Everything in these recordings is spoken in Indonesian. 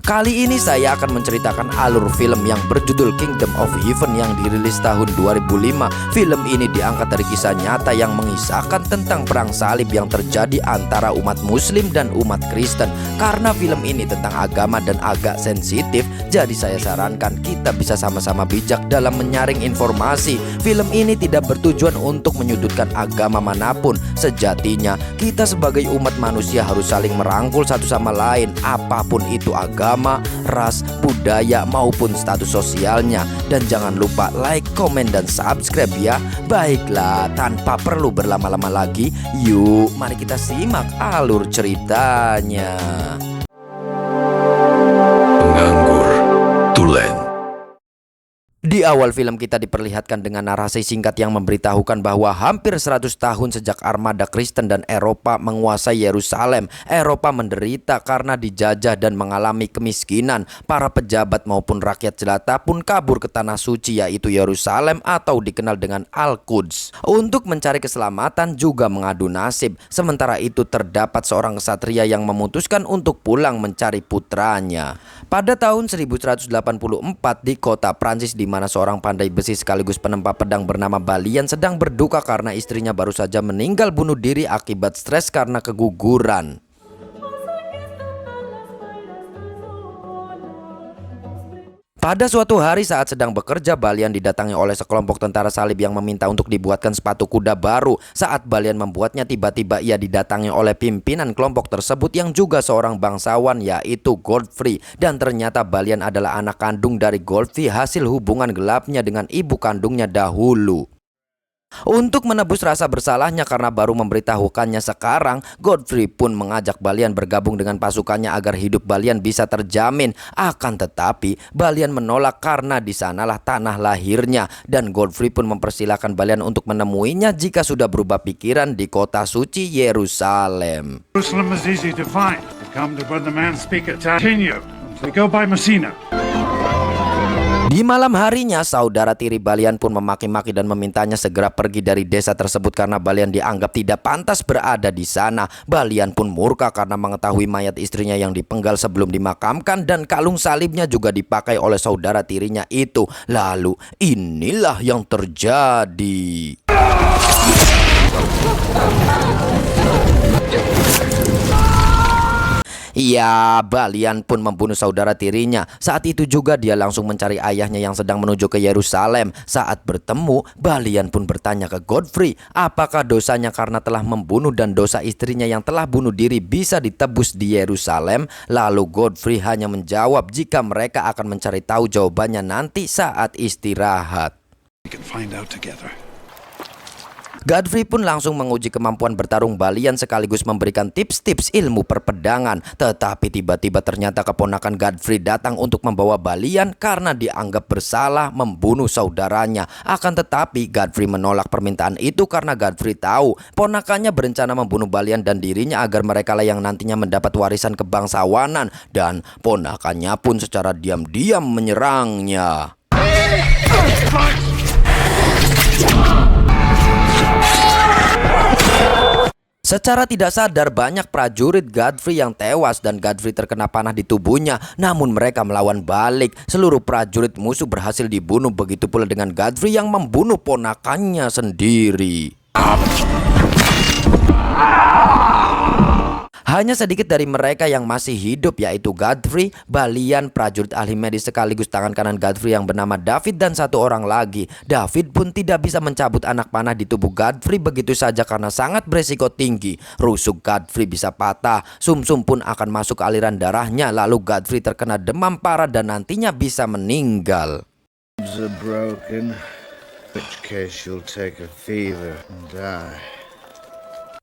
Kali ini saya akan menceritakan alur film yang berjudul Kingdom of Heaven yang dirilis tahun 2005. Film ini diangkat dari kisah nyata yang mengisahkan tentang perang salib yang terjadi antara umat Muslim dan umat Kristen. Karena film ini tentang agama dan agak sensitif, jadi saya sarankan kita bisa sama-sama bijak dalam menyaring informasi. Film ini tidak bertujuan untuk menyudutkan agama manapun. Sejatinya, kita sebagai umat manusia harus saling merangkul satu sama lain, apapun itu agama, ras, budaya maupun status sosialnya. Dan jangan lupa like, komen, dan subscribe ya. Baiklah, tanpa perlu berlama-lama lagi, yuk mari kita simak alur ceritanya. Penganggur Tulen. Di awal film kita diperlihatkan dengan narasi singkat yang memberitahukan bahwa hampir 100 tahun sejak armada Kristen dan Eropa menguasai Yerusalem, Eropa menderita karena dijajah dan mengalami kemiskinan. Para pejabat maupun rakyat jelata pun kabur ke tanah suci, yaitu Yerusalem atau dikenal dengan Al-Quds, untuk mencari keselamatan juga mengadu nasib. Sementara itu terdapat seorang ksatria yang memutuskan untuk pulang mencari putranya. Pada tahun 1184 di kota Prancis, di mana seorang pandai besi sekaligus penempa pedang bernama Balian sedang berduka karena istrinya baru saja meninggal bunuh diri akibat stres karena keguguran. Pada suatu hari saat sedang bekerja, Balian didatangi oleh sekelompok tentara salib yang meminta untuk dibuatkan sepatu kuda baru. Saat Balian membuatnya, tiba-tiba ia didatangi oleh pimpinan kelompok tersebut yang juga seorang bangsawan, yaitu Godfrey. Dan ternyata Balian adalah anak kandung dari Godfrey hasil hubungan gelapnya dengan ibu kandungnya dahulu. Untuk menebus rasa bersalahnya karena baru memberitahukannya sekarang, Godfrey pun mengajak Balian bergabung dengan pasukannya agar hidup Balian bisa terjamin. Akan tetapi Balian menolak karena di sanalah tanah lahirnya, dan Godfrey pun mempersilahkan Balian untuk menemuinya jika sudah berubah pikiran di kota suci Yerusalem. Jerusalem is easy to find. Come to where the man speak at Continue. They go by Messina. Di malam harinya, saudara tiri Balian pun memaki-maki dan memintanya segera pergi dari desa tersebut karena Balian dianggap tidak pantas berada di sana. Balian pun murka karena mengetahui mayat istrinya yang dipenggal sebelum dimakamkan dan kalung salibnya juga dipakai oleh saudara tirinya itu. Lalu inilah yang terjadi. Ya, Balian pun membunuh saudara tirinya. Saat itu juga dia langsung mencari ayahnya yang sedang menuju ke Yerusalem. Saat bertemu, Balian pun bertanya ke Godfrey apakah dosanya karena telah membunuh dan dosa istrinya yang telah bunuh diri bisa ditebus di Yerusalem. Lalu Godfrey hanya menjawab jika mereka akan mencari tahu jawabannya nanti saat istirahat. We can find out together. Godfrey pun langsung menguji kemampuan bertarung Balian sekaligus memberikan tips-tips ilmu perpedangan. Tetapi tiba-tiba ternyata keponakan Godfrey datang untuk membawa Balian karena dianggap bersalah membunuh saudaranya. Akan tetapi Godfrey menolak permintaan itu karena Godfrey tahu ponakannya berencana membunuh Balian dan dirinya agar mereka lah yang nantinya mendapat warisan kebangsawanan. Dan ponakannya pun secara diam-diam menyerangnya. Secara tidak sadar banyak prajurit Godfrey yang tewas dan Godfrey terkena panah di tubuhnya. Namun mereka melawan balik. Seluruh prajurit musuh berhasil dibunuh. Begitu pula dengan Godfrey yang membunuh ponakannya sendiri. Hanya sedikit dari mereka yang masih hidup, yaitu Godfrey, Balian, prajurit ahli medis sekaligus tangan kanan Godfrey yang bernama David, dan satu orang lagi. David pun tidak bisa mencabut anak panah di tubuh Godfrey begitu saja karena sangat beresiko tinggi. Rusuk Godfrey bisa patah, sumsum pun akan masuk ke aliran darahnya. Lalu Godfrey terkena demam parah dan nantinya bisa meninggal. Are broken, in which case you'll take a fever and die.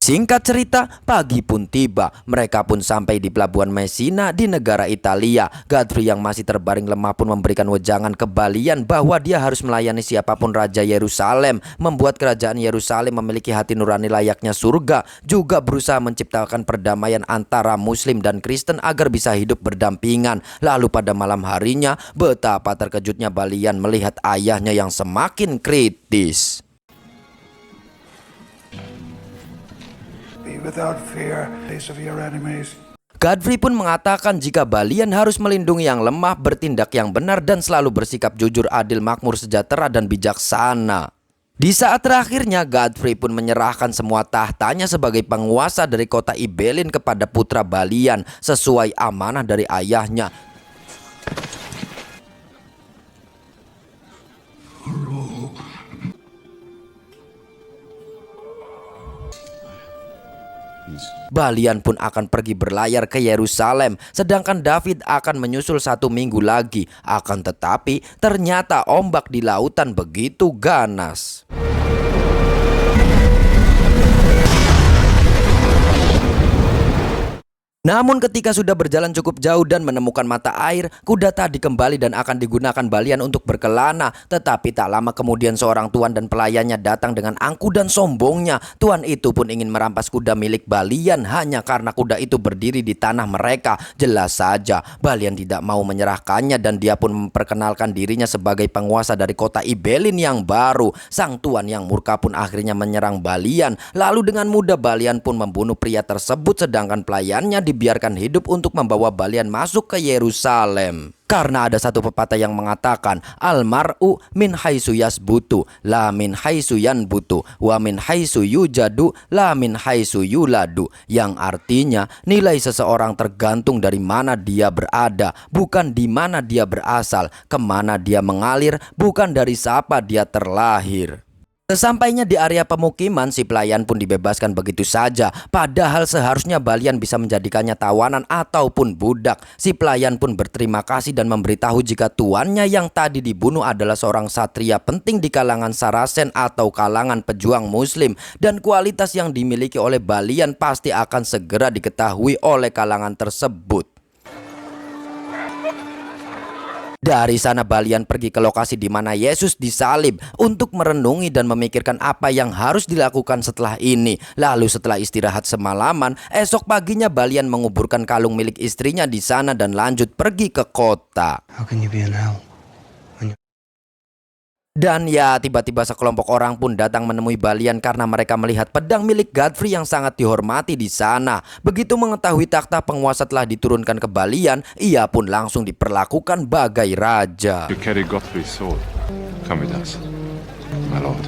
Singkat cerita, pagi pun tiba. Mereka pun sampai di pelabuhan Messina di negara Italia. Godfrey yang masih terbaring lemah pun memberikan wejangan ke Balian bahwa dia harus melayani siapapun raja Yerusalem, membuat kerajaan Yerusalem memiliki hati nurani layaknya surga, juga berusaha menciptakan perdamaian antara Muslim dan Kristen agar bisa hidup berdampingan. Lalu pada malam harinya, betapa terkejutnya Balian melihat ayahnya yang semakin kritis. Be without fear, face of your enemies. Godfrey pun mengatakan jika Balian harus melindungi yang lemah, bertindak yang benar, dan selalu bersikap jujur, adil, makmur, sejahtera, dan bijaksana. Di saat terakhirnya, Godfrey pun menyerahkan semua tahtanya sebagai penguasa dari kota Ibelin kepada putra Balian sesuai amanah dari ayahnya. Balian pun akan pergi berlayar ke Yerusalem, sedangkan David akan menyusul 1 minggu lagi. Akan tetapi, ternyata ombak di lautan begitu ganas. Namun ketika sudah berjalan cukup jauh dan menemukan mata air, kuda tadi kembali dan akan digunakan Balian untuk berkelana. Tetapi tak lama kemudian seorang tuan dan pelayannya datang dengan angkuh dan sombongnya. Tuan itu pun ingin merampas kuda milik Balian hanya karena kuda itu berdiri di tanah mereka. Jelas saja Balian tidak mau menyerahkannya dan dia pun memperkenalkan dirinya sebagai penguasa dari kota Ibelin yang baru. Sang tuan yang murka pun akhirnya menyerang Balian. Lalu dengan mudah Balian pun membunuh pria tersebut, sedangkan pelayannya dibiarkan hidup untuk membawa Balian masuk ke Yerusalem. Karena ada satu pepatah yang mengatakan almar'u min haitsu yasbutu la min haitsu yanbutu wa min haitsu yujadu la min haitsu yuladu, yang artinya nilai seseorang tergantung dari mana dia berada, bukan di mana dia berasal, kemana dia mengalir, bukan dari siapa dia terlahir. Sesampainya di area pemukiman, si pelayan pun dibebaskan begitu saja. Padahal seharusnya Balian bisa menjadikannya tawanan ataupun budak. Si pelayan pun berterima kasih dan memberitahu jika tuannya yang tadi dibunuh adalah seorang satria penting di kalangan Saracen atau kalangan pejuang Muslim. Dan kualitas yang dimiliki oleh Balian pasti akan segera diketahui oleh kalangan tersebut. Dari sana Balian pergi ke lokasi di mana Yesus disalib untuk merenungi dan memikirkan apa yang harus dilakukan setelah ini. Lalu setelah istirahat semalaman, esok paginya Balian menguburkan kalung milik istrinya di sana dan lanjut pergi ke kota. How can you be in hell? Dan ya, tiba-tiba sekelompok orang pun datang menemui Balian karena mereka melihat pedang milik Godfrey yang sangat dihormati di sana. Begitu mengetahui takhta penguasa telah diturunkan ke Balian, ia pun langsung diperlakukan bagai raja. You carry Godfrey's sword. Come with us, my lord.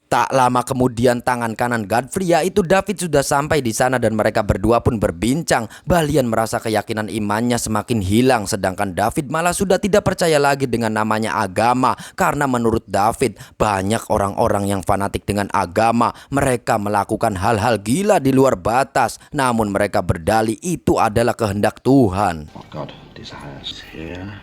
Tak lama kemudian tangan kanan Godfrey yaitu David sudah sampai di sana dan mereka berdua pun berbincang. Balian merasa keyakinan imannya semakin hilang, sedangkan David malah sudah tidak percaya lagi dengan namanya agama. Karena menurut David banyak orang-orang yang fanatik dengan agama. Mereka melakukan hal-hal gila di luar batas, namun mereka berdalih itu adalah kehendak Tuhan. What God desires here,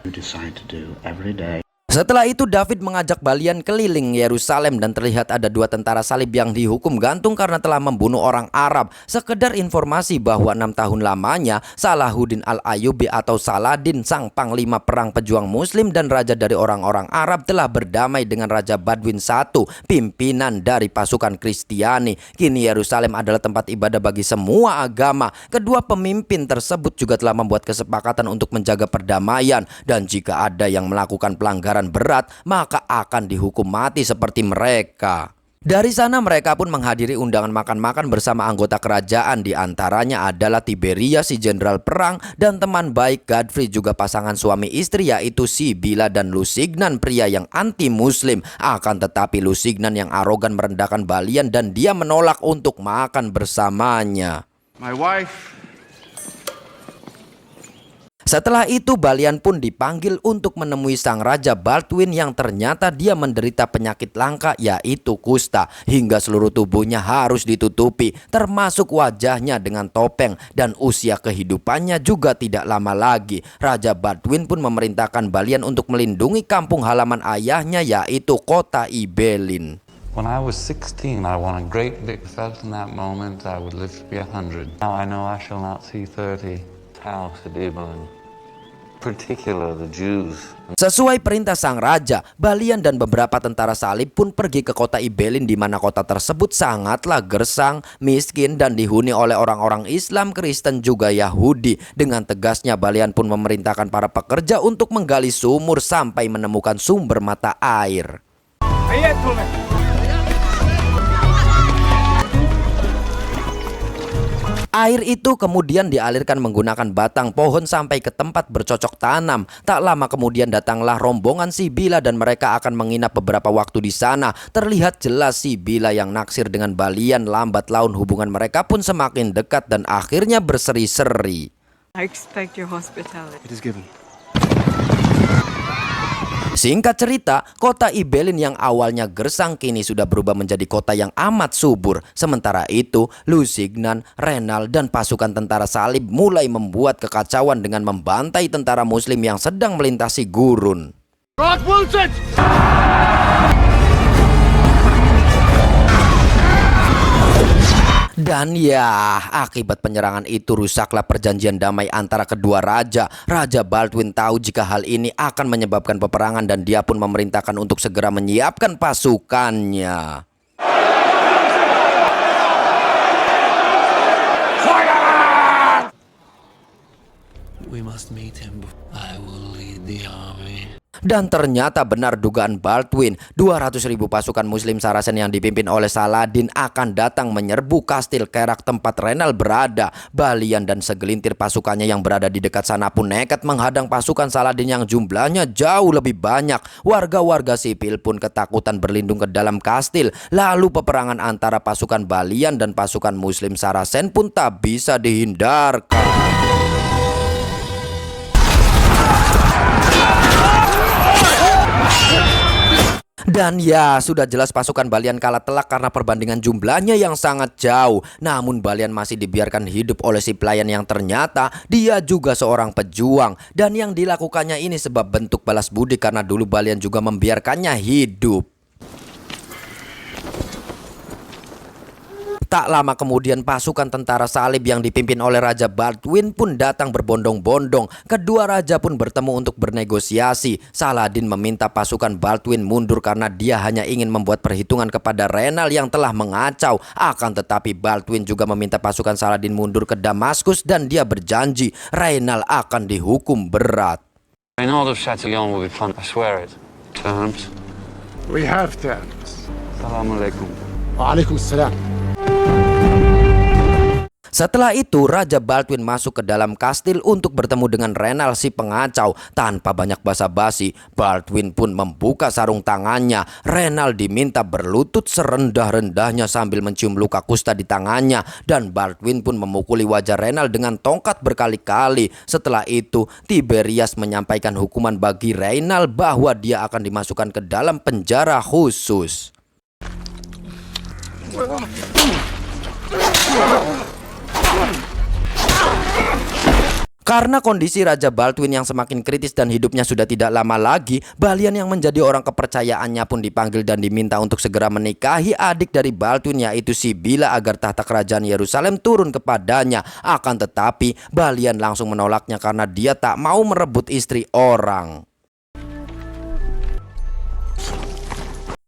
you decide to do every day. Setelah itu David mengajak Balian keliling Yerusalem dan terlihat ada 2 tentara salib yang dihukum gantung karena telah membunuh orang Arab. Sekedar informasi bahwa 6 tahun lamanya Salahuddin Al-Ayyubi atau Saladin, sang panglima perang pejuang Muslim dan raja dari orang-orang Arab, telah berdamai dengan Raja Badwin I, pimpinan dari pasukan Kristiani. Kini Yerusalem adalah tempat ibadah bagi semua agama. Kedua pemimpin tersebut juga telah membuat kesepakatan untuk menjaga perdamaian, dan jika ada yang melakukan pelanggaran berat maka akan dihukum mati seperti mereka. Dari sana mereka pun menghadiri undangan makan-makan bersama anggota kerajaan, di antaranya adalah Tiberias si jenderal perang dan teman baik Godfrey, juga pasangan suami istri yaitu Sibila dan Lusignan, pria yang anti muslim. Akan tetapi Lusignan yang arogan merendahkan Balian dan dia menolak untuk makan bersamanya. My wife. Setelah itu Balian pun dipanggil untuk menemui sang Raja Baldwin yang ternyata dia menderita penyakit langka yaitu kusta, hingga seluruh tubuhnya harus ditutupi termasuk wajahnya dengan topeng, dan usia kehidupannya juga tidak lama lagi. Raja Baldwin pun memerintahkan Balian untuk melindungi kampung halaman ayahnya yaitu kota Ibelin. When I was 16, I won a great big felt in that moment I would live to be 100. Now I know I shall not see 30. House at Ibelin, particular the Jews. Sesuai perintah sang raja, Balian dan beberapa tentara salib pun pergi ke kota Ibelin, di mana kota tersebut sangatlah gersang, miskin dan dihuni oleh orang-orang Islam, Kristen juga Yahudi. Dengan tegasnya Balian pun memerintahkan para pekerja untuk menggali sumur sampai menemukan sumber mata air. Air itu kemudian dialirkan menggunakan batang pohon sampai ke tempat bercocok tanam. Tak lama kemudian datanglah rombongan Sibila dan mereka akan menginap beberapa waktu di sana. Terlihat jelas Sibila yang naksir dengan Balian, lambat laun hubungan mereka pun semakin dekat dan akhirnya berseri-seri. I expect your hospitality. It is given. Singkat cerita, kota Ibelin yang awalnya gersang kini sudah berubah menjadi kota yang amat subur. Sementara itu, Lusignan, Renal, dan pasukan tentara salib mulai membuat kekacauan dengan membantai tentara muslim yang sedang melintasi gurun. Dan ya, akibat penyerangan itu rusaklah perjanjian damai antara kedua raja. Raja Baldwin tahu jika hal ini akan menyebabkan peperangan dan dia pun memerintahkan untuk segera menyiapkan pasukannya. We must meet him. I will lead the army. Dan ternyata benar dugaan Baldwin, 200.000 pasukan muslim Saracen yang dipimpin oleh Saladin akan datang menyerbu kastil Kerak tempat Renal berada. Balian dan segelintir pasukannya yang berada di dekat sana pun nekat menghadang pasukan Saladin yang jumlahnya jauh lebih banyak. Warga-warga sipil pun ketakutan berlindung ke dalam kastil. Lalu peperangan antara pasukan Balian dan pasukan muslim Saracen pun tak bisa dihindarkan. Dan ya, sudah jelas pasukan Balian kalah telak karena perbandingan jumlahnya yang sangat jauh. Namun Balian masih dibiarkan hidup oleh si pelayan yang ternyata dia juga seorang pejuang. Dan yang dilakukannya ini sebab bentuk balas budi karena dulu Balian juga membiarkannya hidup. Tak lama kemudian pasukan tentara salib yang dipimpin oleh Raja Baldwin pun datang berbondong-bondong. Kedua raja pun bertemu untuk bernegosiasi. Saladin meminta pasukan Baldwin mundur karena dia hanya ingin membuat perhitungan kepada Renal yang telah mengacau. Akan tetapi Baldwin juga meminta pasukan Saladin mundur ke Damaskus dan dia berjanji Renal akan dihukum berat. Reynald of Chatillon will be fun, I swear it. Terms? We have terms. Assalamualaikum. Waalaikumsalam. Setelah itu Raja Baldwin masuk ke dalam kastil untuk bertemu dengan Renal si pengacau. Tanpa banyak basa-basi, Baldwin pun membuka sarung tangannya. Renal diminta berlutut serendah-rendahnya sambil mencium luka kusta di tangannya. Dan Baldwin pun memukuli wajah Renal dengan tongkat berkali-kali. Setelah itu Tiberias menyampaikan hukuman bagi Renal bahwa dia akan dimasukkan ke dalam penjara khusus. Karena kondisi Raja Baldwin yang semakin kritis dan hidupnya sudah tidak lama lagi, Balian yang menjadi orang kepercayaannya pun dipanggil dan diminta untuk segera menikahi adik dari Baldwin yaitu Sibila agar tahta kerajaan Yerusalem turun kepadanya. Akan tetapi Balian langsung menolaknya karena dia tak mau merebut istri orang.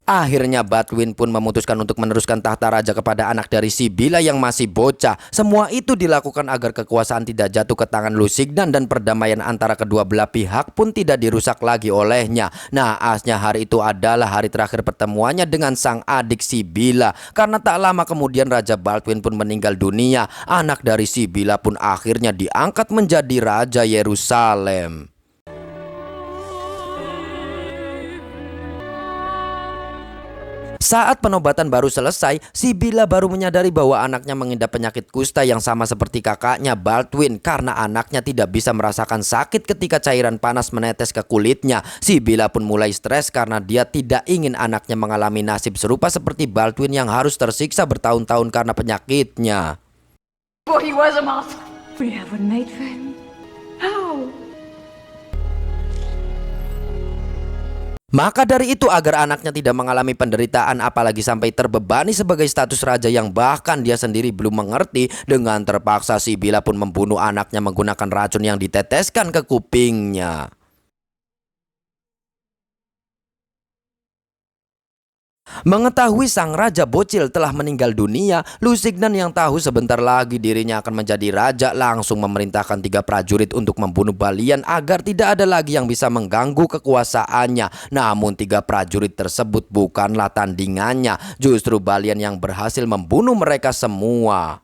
Akhirnya Baldwin pun memutuskan untuk meneruskan tahta raja kepada anak dari Sibila yang masih bocah. Semua itu dilakukan agar kekuasaan tidak jatuh ke tangan Lusignan dan perdamaian antara kedua belah pihak pun tidak dirusak lagi olehnya. Naasnya hari itu adalah hari terakhir pertemuannya dengan sang adik Sibila. Karena tak lama kemudian Raja Baldwin pun meninggal dunia. Anak dari Sibila pun akhirnya diangkat menjadi Raja Yerusalem. Saat penobatan baru selesai, Sibila baru menyadari bahwa anaknya mengidap penyakit kusta yang sama seperti kakaknya Baldwin. Karena anaknya tidak bisa merasakan sakit ketika cairan panas menetes ke kulitnya. Sibila pun mulai stres karena dia tidak ingin anaknya mengalami nasib serupa seperti Baldwin yang harus tersiksa bertahun-tahun karena penyakitnya. Well, he was a monster. We haven't made for him. How? Maka dari itu agar anaknya tidak mengalami penderitaan apalagi sampai terbebani sebagai status raja yang bahkan dia sendiri belum mengerti, dengan terpaksa Sibila pun membunuh anaknya menggunakan racun yang diteteskan ke kupingnya. Mengetahui sang raja bocil telah meninggal dunia, Lusignan yang tahu sebentar lagi dirinya akan menjadi raja langsung memerintahkan 3 prajurit untuk membunuh Balian agar tidak ada lagi yang bisa mengganggu kekuasaannya. Namun 3 prajurit tersebut bukanlah tandingannya, justru Balian yang berhasil membunuh mereka semua.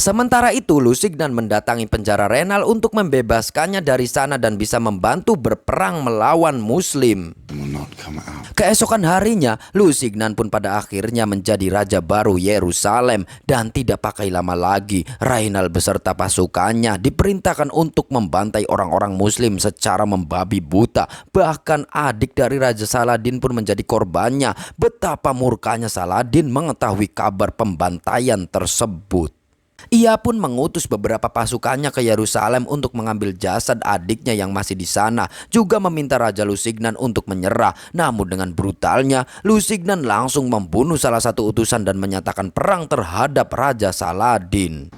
Sementara itu, Lusignan mendatangi penjara Renal untuk membebaskannya dari sana dan bisa membantu berperang melawan Muslim. Will not come out. Keesokan harinya, Lusignan pun pada akhirnya menjadi raja baru Yerusalem dan tidak pakai lama lagi, Renal beserta pasukannya diperintahkan untuk membantai orang-orang Muslim secara membabi buta. Bahkan adik dari Raja Saladin pun menjadi korbannya. Betapa murkanya Saladin mengetahui kabar pembantaian tersebut. Ia pun mengutus beberapa pasukannya ke Yerusalem untuk mengambil jasad adiknya yang masih di sana, juga meminta Raja Lusignan untuk menyerah. Namun dengan brutalnya, Lusignan langsung membunuh salah satu utusan dan menyatakan perang terhadap Raja Saladin.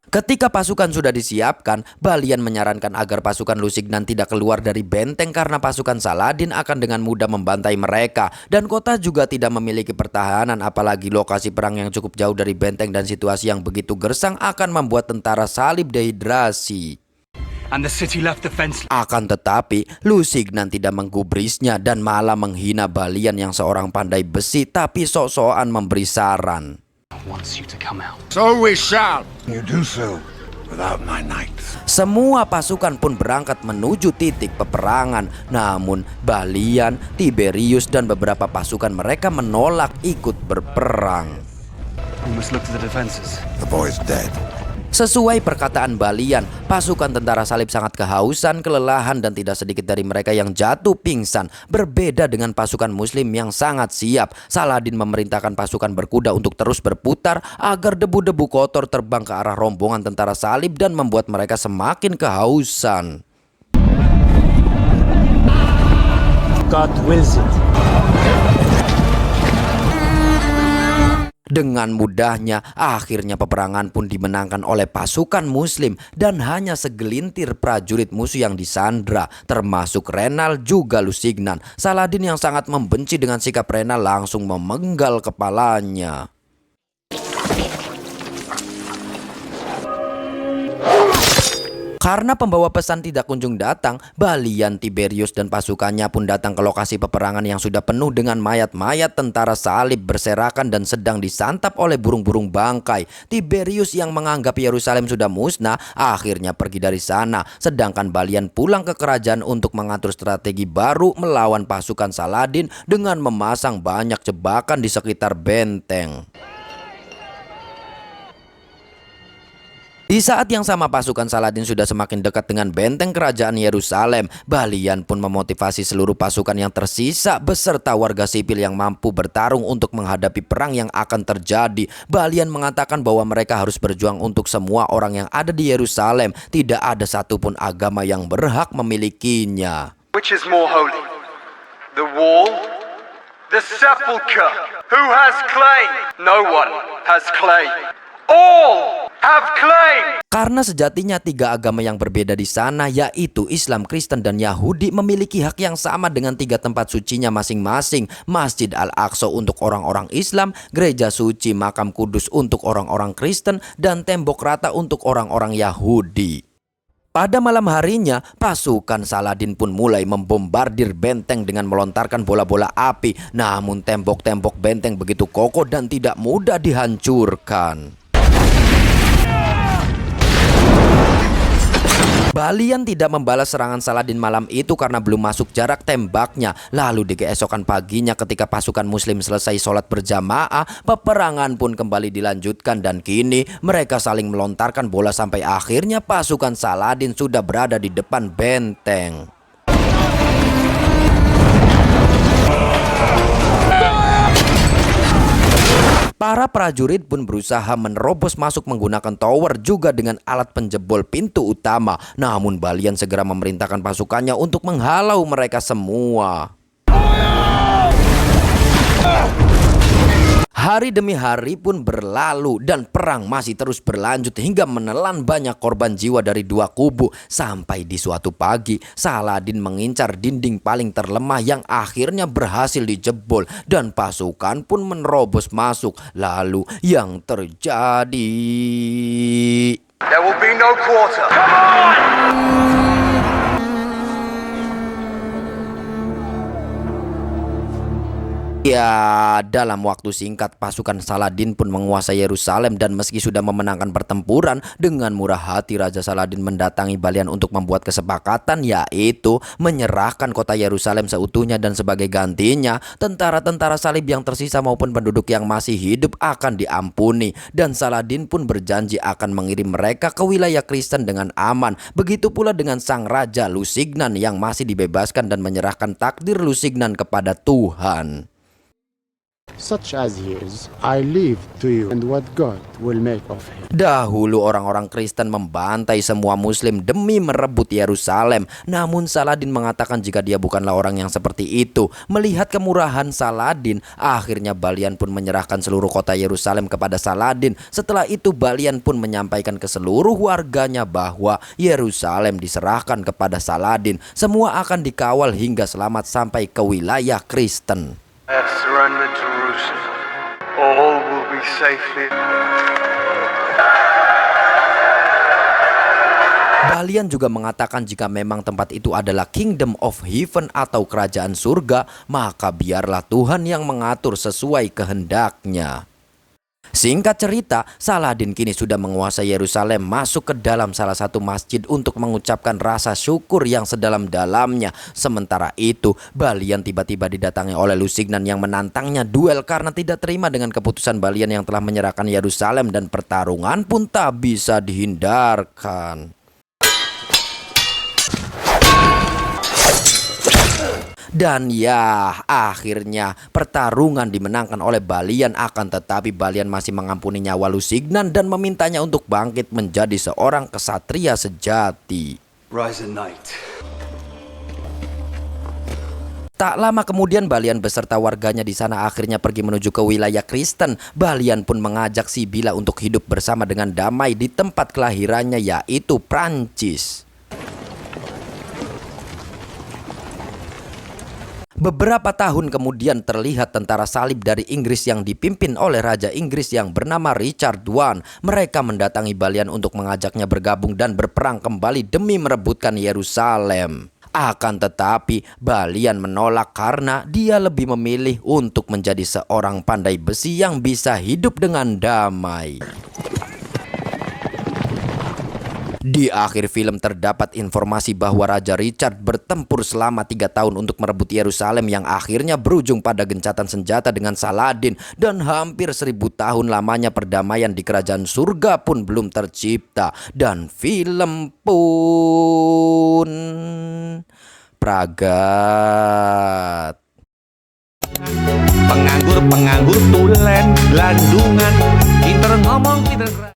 Ketika pasukan sudah disiapkan, Balian menyarankan agar pasukan Lusignan tidak keluar dari benteng karena pasukan Saladin akan dengan mudah membantai mereka. Dan kota juga tidak memiliki pertahanan, apalagi lokasi perang yang cukup jauh dari benteng dan situasi yang begitu gersang akan membuat tentara salib dehidrasi. And the city left defenseless. Akan tetapi, Lusignan tidak menggubrisnya dan malah menghina Balian yang seorang pandai besi tapi sok-sokan memberi saran. Wants you to come out. So we shall. You do so without my knights. Semua pasukan pun berangkat menuju titik peperangan. Namun Balian, Tiberius dan beberapa pasukan mereka menolak ikut berperang. We must look to the defenses. The boy's dead. Sesuai perkataan Balian, pasukan tentara salib sangat kehausan, kelelahan, dan tidak sedikit dari mereka yang jatuh pingsan. Berbeda dengan pasukan Muslim yang sangat siap, Saladin memerintahkan pasukan berkuda untuk terus berputar agar debu-debu kotor terbang ke arah rombongan tentara salib dan membuat mereka semakin kehausan. God wills it. Dengan mudahnya, akhirnya peperangan pun dimenangkan oleh pasukan Muslim dan hanya segelintir prajurit musuh yang disandra, termasuk Renal juga Lusignan. Saladin yang sangat membenci dengan sikap Renal langsung memenggal kepalanya. Karena pembawa pesan tidak kunjung datang, Balian, Tiberius dan pasukannya pun datang ke lokasi peperangan yang sudah penuh dengan mayat-mayat tentara salib berserakan dan sedang disantap oleh burung-burung bangkai. Tiberius yang menganggap Yerusalem sudah musnah akhirnya pergi dari sana, sedangkan Balian pulang ke kerajaan untuk mengatur strategi baru melawan pasukan Saladin dengan memasang banyak jebakan di sekitar benteng. Di saat yang sama pasukan Saladin sudah semakin dekat dengan benteng kerajaan Yerusalem. Balian pun memotivasi seluruh pasukan yang tersisa beserta warga sipil yang mampu bertarung untuk menghadapi perang yang akan terjadi. Balian mengatakan bahwa mereka harus berjuang untuk semua orang yang ada di Yerusalem. Tidak ada satupun agama yang berhak memilikinya. Which is more holy? The wall? The sepulchre? Who has claim? No one has claim. All have claim. Karena sejatinya tiga agama yang berbeda di sana, yaitu Islam, Kristen, dan Yahudi, memiliki hak yang sama dengan tiga tempat sucinya masing-masing. Masjid Al-Aqsa untuk orang-orang Islam, gereja suci Makam Kudus untuk orang-orang Kristen, dan tembok rata untuk orang-orang Yahudi. Pada malam harinya, pasukan Saladin pun mulai membombardir benteng dengan melontarkan bola-bola api. Namun tembok-tembok benteng begitu kokoh dan tidak mudah dihancurkan. Balian tidak membalas serangan Saladin malam itu karena belum masuk jarak tembaknya. Lalu di keesokan paginya ketika pasukan Muslim selesai sholat berjamaah, peperangan pun kembali dilanjutkan dan kini mereka saling melontarkan bola sampai akhirnya pasukan Saladin sudah berada di depan benteng. Para prajurit pun berusaha menerobos masuk menggunakan tower juga dengan alat penjebol pintu utama. Namun Balian segera memerintahkan pasukannya untuk menghalau mereka semua. Hari demi hari pun berlalu dan perang masih terus berlanjut hingga menelan banyak korban jiwa dari dua kubu. Sampai di suatu pagi, Saladin mengincar dinding paling terlemah yang akhirnya berhasil dijebol dan pasukan pun menerobos masuk. Lalu yang terjadi... There will be no quarter. Come on! Ya, dalam waktu singkat pasukan Saladin pun menguasai Yerusalem, dan meski sudah memenangkan pertempuran, dengan murah hati Raja Saladin mendatangi Balian untuk membuat kesepakatan, yaitu menyerahkan kota Yerusalem seutuhnya, dan sebagai gantinya tentara-tentara salib yang tersisa maupun penduduk yang masih hidup akan diampuni, dan Saladin pun berjanji akan mengirim mereka ke wilayah Kristen dengan aman. Begitu pula dengan sang Raja Lusignan yang masih dibebaskan dan menyerahkan takdir Lusignan kepada Tuhan. Such as he is, I leave to you and what God will make of him. Dahulu orang-orang Kristen membantai semua Muslim demi merebut Yerusalem. Namun Saladin mengatakan jika dia bukanlah orang yang seperti itu. Melihat kemurahan Saladin, akhirnya Balian pun menyerahkan seluruh kota Yerusalem kepada Saladin. Setelah itu Balian pun menyampaikan ke seluruh warganya bahwa Yerusalem diserahkan kepada Saladin. Semua akan dikawal hingga selamat sampai ke wilayah Kristen. I have surrendered Jerusalem. All will be safely. Balian juga mengatakan jika memang tempat itu adalah Kingdom of Heaven atau kerajaan surga, maka biarlah Tuhan yang mengatur sesuai kehendaknya. Singkat cerita, Saladin kini sudah menguasai Yerusalem, masuk ke dalam salah satu masjid untuk mengucapkan rasa syukur yang sedalam-dalamnya. Sementara itu, Balian tiba-tiba didatangi oleh Lusignan yang menantangnya duel karena tidak terima dengan keputusan Balian yang telah menyerahkan Yerusalem, dan pertarungan pun tak bisa dihindarkan. Dan ya, akhirnya pertarungan dimenangkan oleh Balian, akan tetapi Balian masih mengampuni nyawa Lusignan dan memintanya untuk bangkit menjadi seorang kesatria sejati. Rise at night. Tak lama kemudian Balian beserta warganya di sana akhirnya pergi menuju ke wilayah Kristen. Balian pun mengajak Sibila untuk hidup bersama dengan damai di tempat kelahirannya, yaitu Prancis. Beberapa tahun kemudian terlihat tentara salib dari Inggris yang dipimpin oleh Raja Inggris yang bernama Richard I. Mereka mendatangi Balian untuk mengajaknya bergabung dan berperang kembali demi merebutkan Yerusalem. Akan tetapi Balian menolak karena dia lebih memilih untuk menjadi seorang pandai besi yang bisa hidup dengan damai. Di akhir film terdapat informasi bahwa Raja Richard bertempur selama 3 tahun untuk merebut Yerusalem yang akhirnya berujung pada gencatan senjata dengan Saladin, dan hampir 1000 tahun lamanya perdamaian di kerajaan surga pun belum tercipta, dan film pun pragat. Penganggur tulen landungan, pinter ngomong pinter